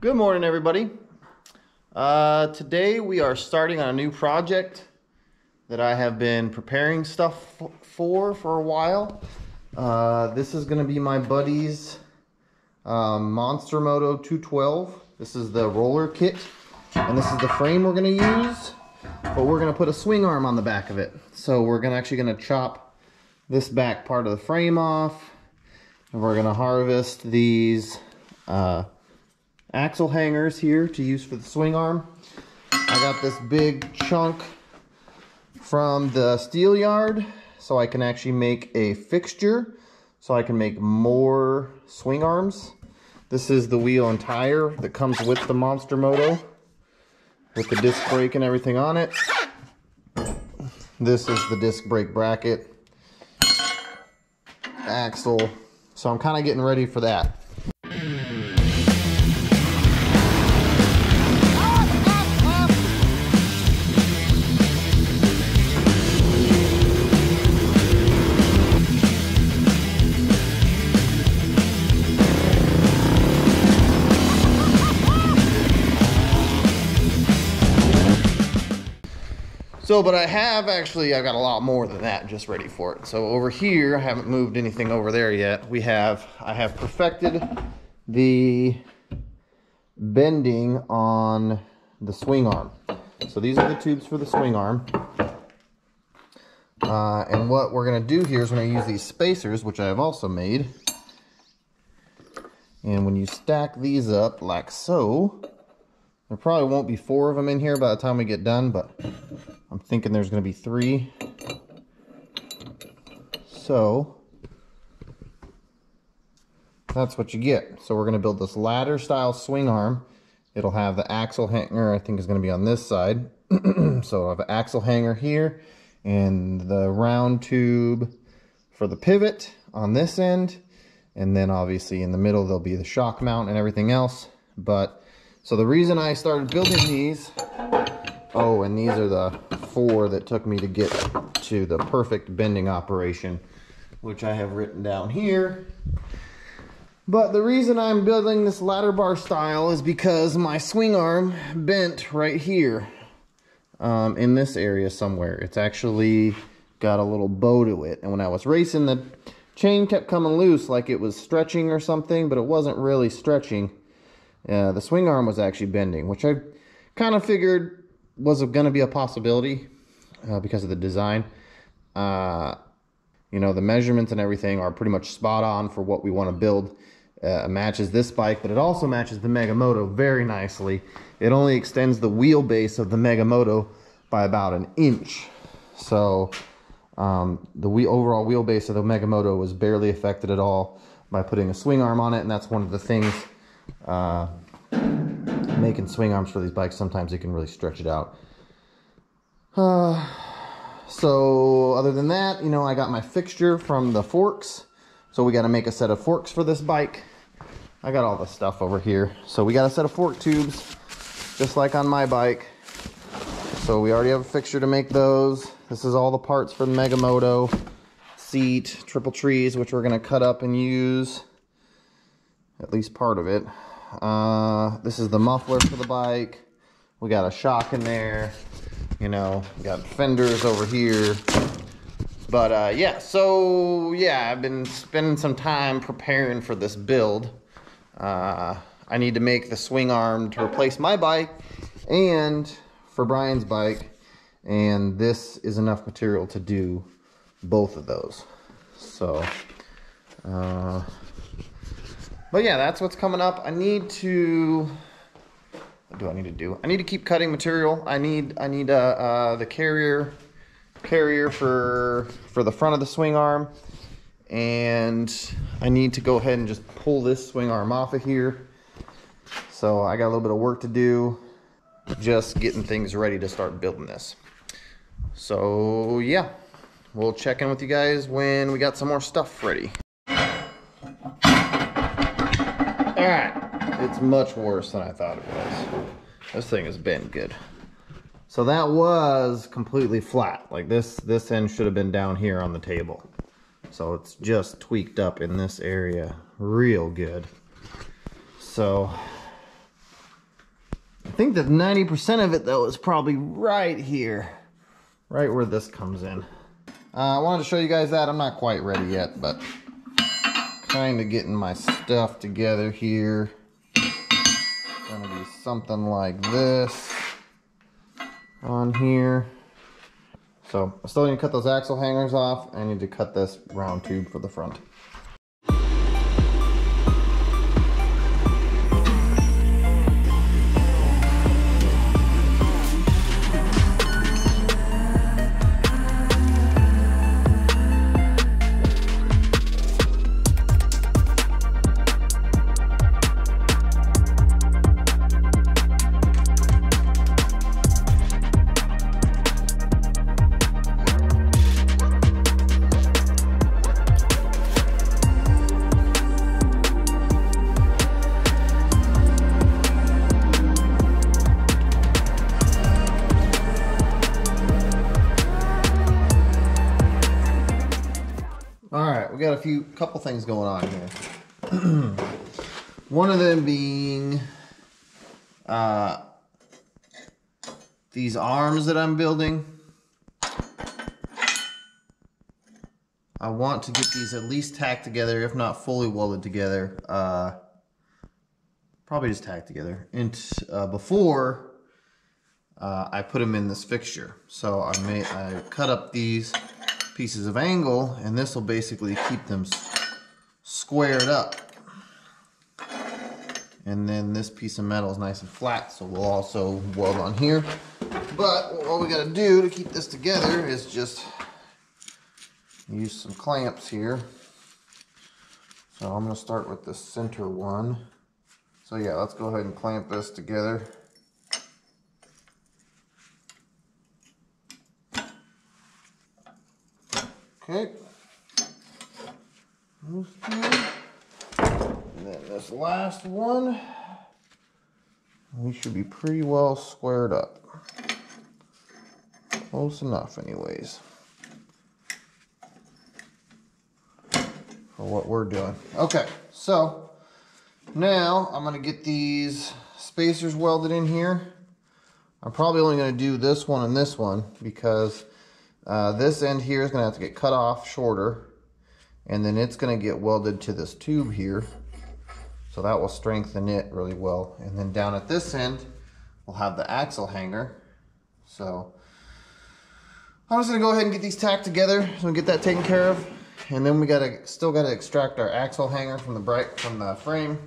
Good morning, everybody. Today we are starting on a new project that I have been preparing stuff for a while. This is going to be my buddy's Moto 212. This is the roller kit, and this is the frame we're going to use, but we're going to put a swing arm on the back of it. So we're actually going to chop this back part of the frame off, and we're going to harvest these axle hangers here to use for the swing arm. I got this big chunk from the steel yard so I can actually make a fixture so I can make more swing arms. This is the wheel and tire that comes with the Moto with the disc brake and everything on it. This is the disc brake bracket, axle. So I'm kind of getting ready for that. But I've got a lot more than that just ready for it. So over here, I haven't moved anything over there yet. I have perfected the bending on the swing arm. So these are the tubes for the swing arm. And what we're gonna do here is we're gonna use these spacers, which I have also made. And when you stack these up like so, there probably won't be 4 of them in here by the time we get done, but I'm thinking there's going to be 3. So that's what you get. So we're going to build this ladder style swing arm. It'll have the axle hanger, I think is going to be on this side. So I have an axle hanger here and the round tube for the pivot on this end. And then obviously in the middle there'll be the shock mount and everything else. So the reason I started building these, and these are the 4 that took me to get to the perfect bending operation, which I have written down here. But the reason I'm building this ladder bar style is because my swing arm bent right here in this area somewhere. It's actually got a little bow to it. And when I was racing, the chain kept coming loose like it was stretching or something, but it wasn't really stretching. The swing arm was actually bending, which I kind of figured was going to be a possibility because of the design. You know, the measurements and everything are pretty much spot on for what we want to build. It matches this bike, but it also matches the Moto very nicely. It only extends the wheelbase of the Moto by about 1 inch. So the overall wheelbase of the Moto was barely affected at all by putting a swing arm on it, and that's one of the things making swing arms for these bikes, sometimes you can really stretch it out. So other than that, you know, I got my fixture from the forks, so we got to make a set of forks for this bike. I got all the stuff over here, so we got a set of fork tubes just like on my bike. So we already have a fixture to make those. This is all the parts for the Moto seat, triple trees, which we're going to cut up and use at least part of it. This is the muffler for the bike. We got a shock in there, you know, we got fenders over here. But yeah, so yeah, I've been spending some time preparing for this build. I need to make the swing arm to replace my bike and for Brian's bike, and this is enough material to do both of those. So but yeah, that's what's coming up. What do I need to do? I need to keep cutting material. I need the carrier for the front of the swing arm, and I need to go ahead and just pull this swing arm off of here. So I got a little bit of work to do, just getting things ready to start building this. So yeah, we'll check in with you guys when we got some more stuff ready. Alright, it's much worse than I thought it was. This thing has been good. So that was completely flat. Like this end should have been down here on the table. So it's just tweaked up in this area real good. So think that 90% of it though is probably right here, right where this comes in. I wanted to show you guys that. I'm not quite ready yet, but kind of getting my stuff together here. Gonna be something like this on here. So I still need to cut those axle hangers off. I need to cut this round tube for the front. We got a couple things going on here. One of them being these arms that I'm building. I want to get these at least tacked together, if not fully welded together. Probably just tacked together. And before I put them in this fixture. So I cut up these pieces of angle, and this will basically keep them squared up. And then this piece of metal is nice and flat, so we'll also weld on here. But all we got to do to keep this together is just use some clamps here. So I'm going to start with the center one. So yeah, let's go ahead and clamp this together. Okay. And then this last one, we should be pretty well squared up. Close enough anyways, for what we're doing. Okay, so now I'm going to get these spacers welded in here. I'm probably only going to do this one and this one because this end here is going to have to get cut off shorter, and then it's going to get welded to this tube here, so that will strengthen it really well. And then down at this end we'll have the axle hanger. So I'm just going to go ahead and get these tacked together so we get that taken care of, and then we still got to extract our axle hanger from the frame.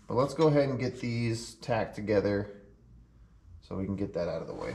But let's go ahead and get these tacked together so we can get that out of the way.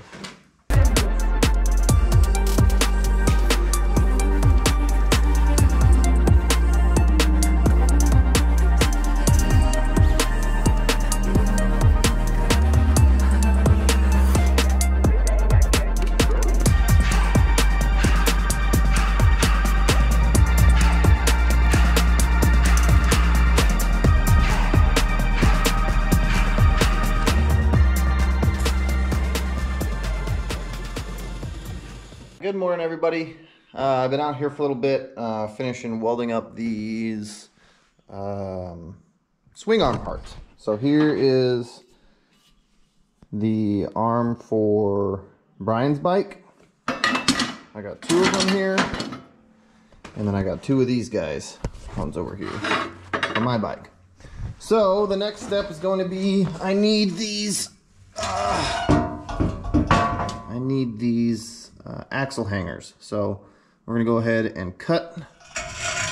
Good morning, everybody. I've been out here for a little bit, finishing welding up these swing arm parts. So here is the arm for Brian's bike. I got 2 of them here, and then I got 2 of these guys. One's over here for my bike. So the next step is going to be I need these axle hangers. So we're going to go ahead and cut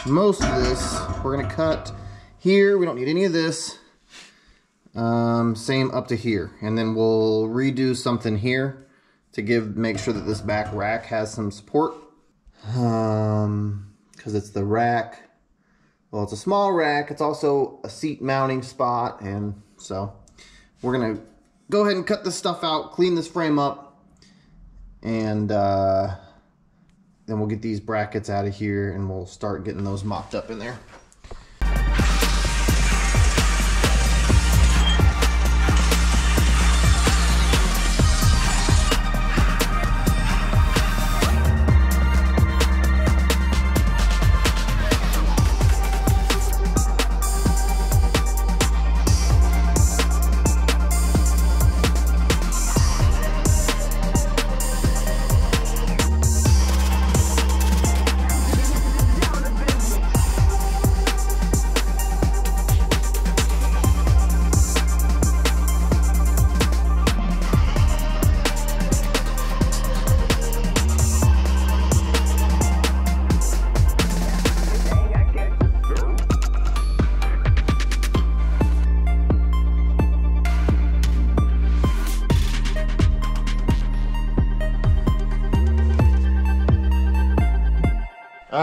most of this. We're going to cut here. We don't need any of this. Same up to here. And then we'll redo something here to make sure that this back rack has some support. Because it's the rack. Well, it's a small rack. It's also a seat mounting spot. And so we're going to go ahead and cut this stuff out, clean this frame up, and then we'll get these brackets out of here and we'll start getting those mopped up in there.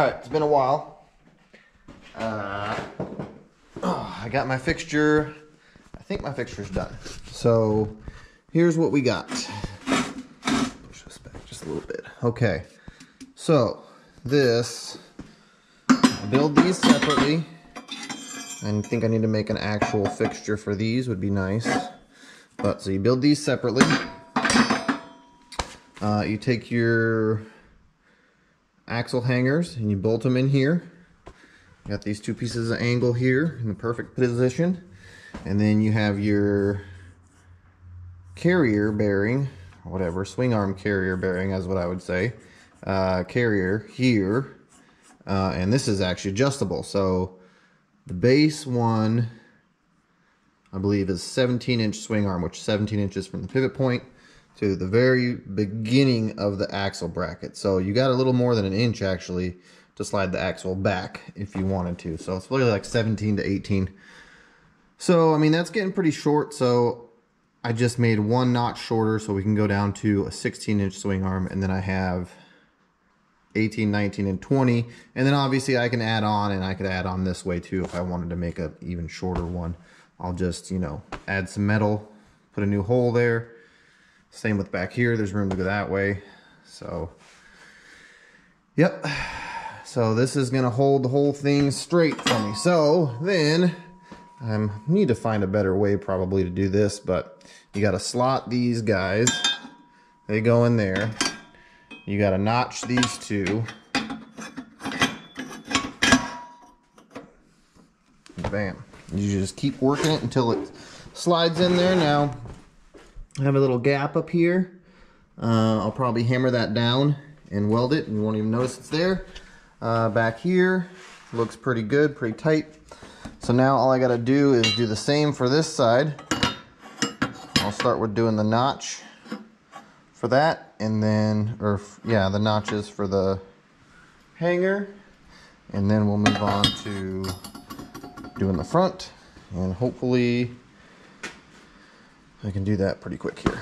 Alright, it's been a while. I got my fixture. I think my fixture's done. So here's what we got. Push this back just a little bit. Okay, so this, I'll build these separately. I think I need to make an actual fixture for these, would be nice. But so you build these separately. You take your axle hangers and you bolt them in here. You got these two pieces of angle here in the perfect position, and then you have your carrier bearing, or whatever, swing arm carrier bearing is what I would say, carrier here, and this is actually adjustable. So the base one, I believe, is 17-inch swing arm, which is 17 inches from the pivot point to the very beginning of the axle bracket. So you got a little more than an inch actually to slide the axle back if you wanted to. So it's really like 17 to 18. So I mean, that's getting pretty short. So I just made one notch shorter so we can go down to a 16-inch swing arm, and then I have 18, 19, and 20. And then obviously I can add on, and I could add on this way too if I wanted to make an even shorter one. I'll just, you know, add some metal, put a new hole there. Same with back here, there's room to go that way. So, yep. So this is gonna hold the whole thing straight for me. So then, I need to find a better way probably to do this, but you gotta slot these guys. They go in there. You gotta notch these two. Bam. You just keep working it until it slides in there. Now, I have a little gap up here. I'll probably hammer that down and weld it, and you won't even notice it's there. Back here, looks pretty good, pretty tight. So now all I gotta do is do the same for this side. I'll start with doing the notch for that, and then, the notches for the hanger, and then we'll move on to doing the front, and hopefully I can do that pretty quick here.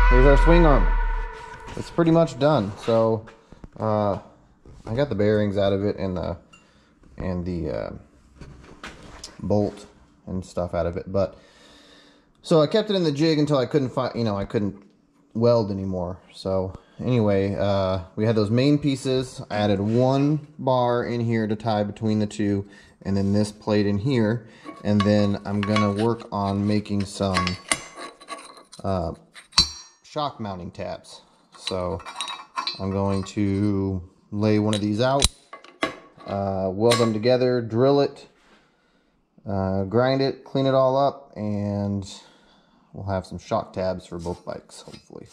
Here's our swing arm. It's pretty much done. So I got the bearings out of it and the bolt and stuff out of it, but so I kept it in the jig until I couldn't find, I couldn't weld anymore. So anyway, we had those main pieces. I added one bar in here to tie between the two, and then this plate in here. And then I'm gonna work on making some shock mounting tabs. So I'm going to lay one of these out, weld them together, drill it, grind it, clean it all up, and we'll have some shock tabs for both bikes, hopefully.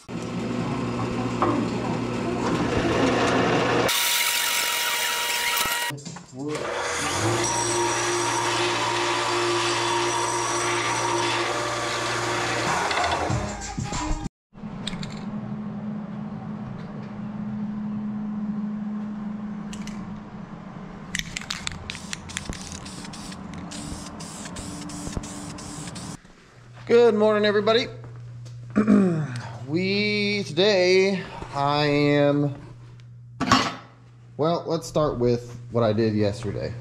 Good morning, everybody. Well, let's start with what I did yesterday.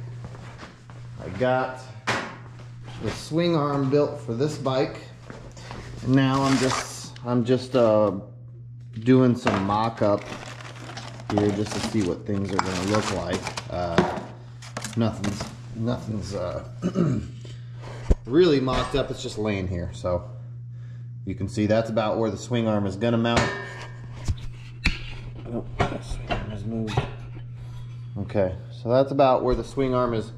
I got the swing arm built for this bike. And now I'm just doing some mock-up here just to see what things are going to look like. Nothing's really mocked up. It's just laying here, so you can see that's about where the swing arm is going to mount. Oh, the swing arm has moved. Okay, so that's about where the swing arm is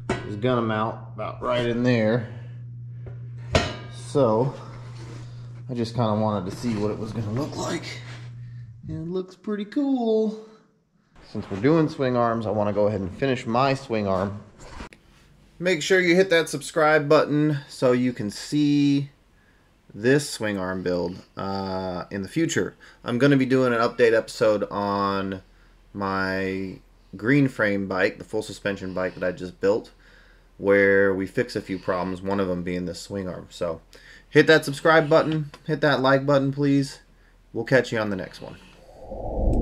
going to mount, about right in there. So I just kind of wanted to see what it was going to look like, and it looks pretty cool. Since we're doing swing arms, I want to go ahead and finish my swing arm. Make sure you hit that subscribe button so you can see this swing arm build in the future. I'm going to be doing an update episode on my green frame bike, the full suspension bike that I just built, where we fix a few problems, one of them being this swing arm. So hit that subscribe button, hit that like button, please. We'll catch you on the next one.